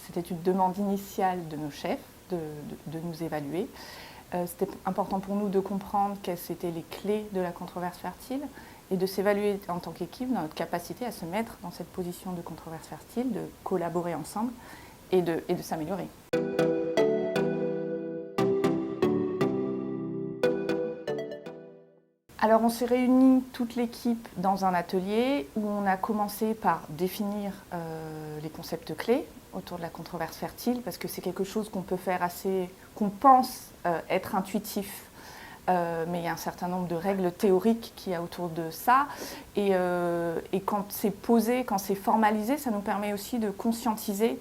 c'était une demande initiale de nos chefs de nous évaluer. C'était important pour nous de comprendre quelles étaient les clés de la controverse fertile et de s'évaluer en tant qu'équipe dans notre capacité à se mettre dans cette position de controverse fertile, de collaborer ensemble et de s'améliorer. Alors on s'est réunis toute l'équipe dans un atelier où on a commencé par définir les concepts clés autour de la controverse fertile, parce que c'est quelque chose qu'on peut faire qu'on pense être intuitif, mais il y a un certain nombre de règles théoriques qu'il y a autour de ça. Et quand c'est posé, quand c'est formalisé, ça nous permet aussi de conscientiser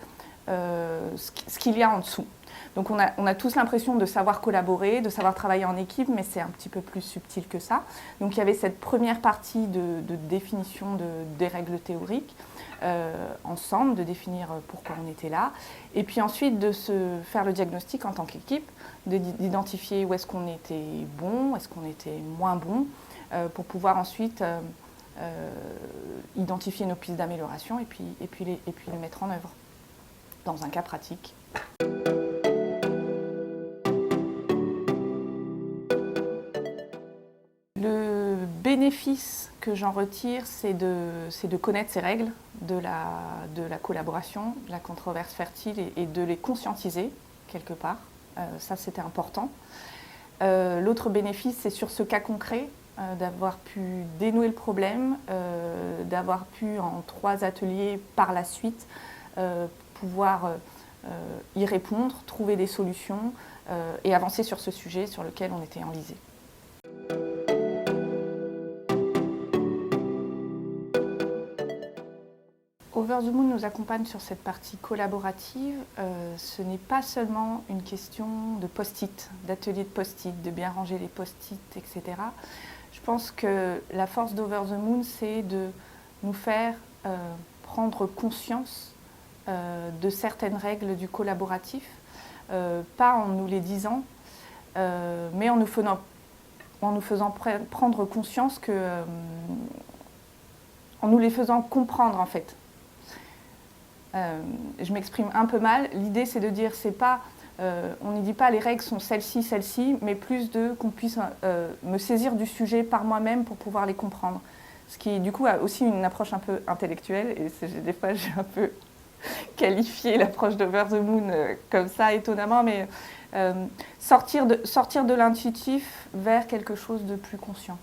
ce qu'il y a en dessous. Donc on a tous l'impression de savoir collaborer, de savoir travailler en équipe, mais c'est un petit peu plus subtil que ça. Donc il y avait cette première partie de définition des règles théoriques, ensemble, de définir pourquoi on était là. Et puis ensuite de se faire le diagnostic en tant qu'équipe, d'identifier où est-ce qu'on était bon, où est-ce qu'on était moins bon, pour pouvoir ensuite identifier nos pistes d'amélioration et puis les mettre en œuvre dans un cas pratique. Le bénéfice que j'en retire, c'est de connaître ces règles de la collaboration, de la controverse fertile et de les conscientiser quelque part. Ça, c'était important. L'autre bénéfice, c'est sur ce cas concret, d'avoir pu dénouer le problème, d'avoir pu en 3 ateliers par la suite pouvoir y répondre, trouver des solutions et avancer sur ce sujet sur lequel on était enlisé. Over the Moon nous accompagne sur cette partie collaborative. Ce n'est pas seulement une question de post-it, d'atelier de post-it, de bien ranger les post-it, etc. Je pense que la force d'Over the Moon, c'est de nous faire prendre conscience de certaines règles du collaboratif, pas en nous les disant, mais en nous faisant prendre conscience en nous les faisant comprendre en fait. Je m'exprime un peu mal. L'idée, c'est de dire, on n'y dit pas les règles sont celles-ci, mais plus qu'on puisse me saisir du sujet par moi-même pour pouvoir les comprendre. Ce qui, du coup, a aussi une approche un peu intellectuelle. Et des fois, j'ai un peu qualifié l'approche d'Over the Moon comme ça, étonnamment, mais sortir de l'intuitif vers quelque chose de plus conscient.